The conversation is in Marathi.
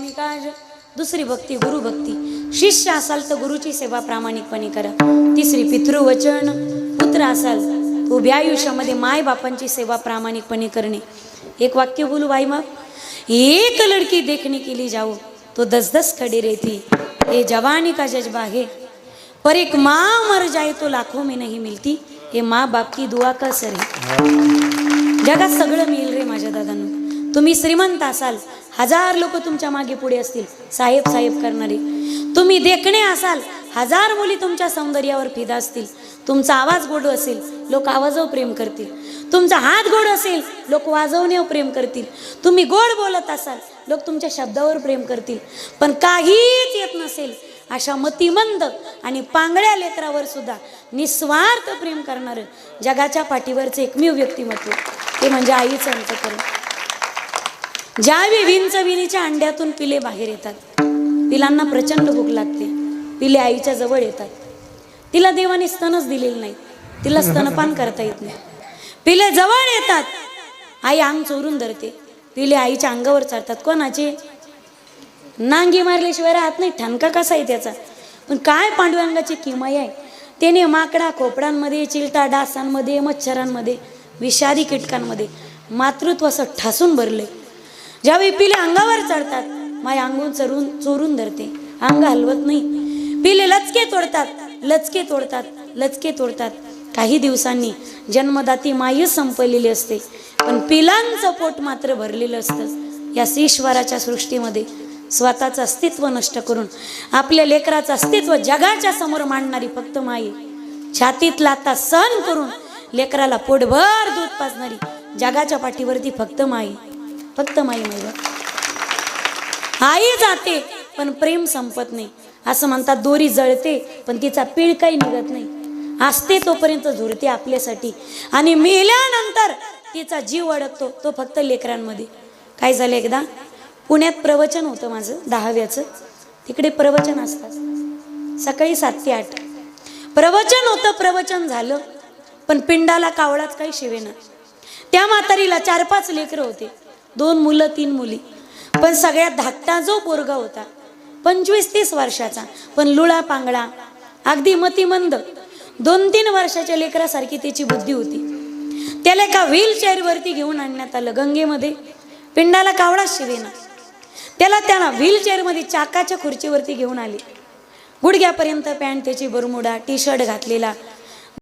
काज, दुसरी भक्ती गुरुभक्ती। शिष्य असाल तर गुरुची सेवा प्रामाणिकपणे करा। तिसरी पितृवचन, पुत्र असाल उभ्या आयुष्यामध्ये माय बापांची सेवा प्रामाणिकपणे करणे। एक वाक्य बोलू भाई, मग एक लड़की देखने के लिए जाओ तो 10-10 खड़ी रहती, ये जवानी का जज्बा है, पर एक माँ मर जाए तो लाखों में नहीं मिलती, ये माँ बाप की दुआ का असर है। जगात सगळं मिळेल रे माझ्या दादांनो। तुम्ही श्रीमंत असाल, 1000 लोक तुमच्या मागे पुढे असतील साहेब साहेब करणारे। तुम्ही देखणे असाल, 1000 मुली तुमच्या सौंदर्यावर फिदा असतील। तुमचा आवाज गोड असेल, लोक आवाजावर प्रेम करतील। तुमचा हात गोड असेल, लोक वाजवण्यावर प्रेम करतील। तुम्ही गोड बोलत असाल, लोक तुमच्या शब्दावर प्रेम करतील। पण काहीच येत नसेल अशा मतिमंद आणि पांगळ्या लेकरावर सुद्धा निस्वार्थ प्रेम करणारं जगाच्या पाठीवरचं एकमेव व्यक्तिमत्व ते म्हणजे आईचं अंतःकरण। ज्यावेळी विंचविणीच्या अंड्यातून पिले बाहेर येतात, पिलांना प्रचंड भूक लागते, पिले आईच्या जवळ येतात। तिला देवाने स्तनच दिलेलं नाही, तिला स्तनपान करता येत नाही। पिले जवळ येतात, आई अंग चोरून धरते, पिले आईच्या अंगावर चढतात। कोणाचे? नांगी मारल्याशिवाय राहत नाही, ठणका कसा आहे त्याचा। पण काय पांडुरंगाची किमया आहे, त्याने माकडा खोपडांमध्ये, चिलटा डासांमध्ये, मच्छरांमध्ये, विषारी कीटकांमध्ये मातृत्व असं ठासून भरले। ज्यावेळी पिले अंगावर चढतात, माय अंगून चोरून धरते, अंग हलवत नाही। पिले लचके तोडतात, लचके तोडतात, लचके तोडतात। काही दिवसांनी जन्मदाती मायच संपलेली असते, पण पिलांचं पोट मात्र भरलेलं असतं। या ईश्वराच्या सृष्टीमध्ये स्वतःचं अस्तित्व नष्ट करून आपल्या लेकराचं अस्तित्व जगाच्या समोर मांडणारी फक्त माई। छातीत लाथा सहन करून लेकराला पोटभर दूध पाजणारी जगाच्या पाठीवरती फक्त माई, फक्त माई। आई जाते पण प्रेम संपत नाही। असं म्हणतात दोरी जळते पण तिचा पीळ काही निघत नाही, असते तोपर्यंत झुरते आपल्यासाठी, आणि मेल्यानंतर तिचा जीव अडकतो तो फक्त लेकरांमध्ये। काय झालं, एकदा पुण्यात प्रवचन होतं माझं 10व्याचं, तिकडे प्रवचन असतात सकाळी 7 ते 8 प्रवचन होतं। प्रवचन झालं पण पिंडाला कावळाच काही शिवेना। त्या म्हातारीला 4-5 लेकरं होते, 2 मुलं 3 मुली, पण सगळ्यात धाकटा जो पोरगा होता 25-30 वर्षाचा, पण लुळा पांगळा, अगदी मतिमंद, 2-3 वर्षाच्या लेकरासारखी त्याची बुद्धी होती। त्याला एका व्हीलचेअरवरती घेऊन आणण्यात आलं गंगेमध्ये, पिंडाला कावळाच शिवेना। त्याला व्हीलचेअरमध्ये चाकाच्या खुर्चीवरती घेऊन आले, गुडघ्यापर्यंत पॅन्ट त्याची, बरमुडा टी शर्ट घातलेला,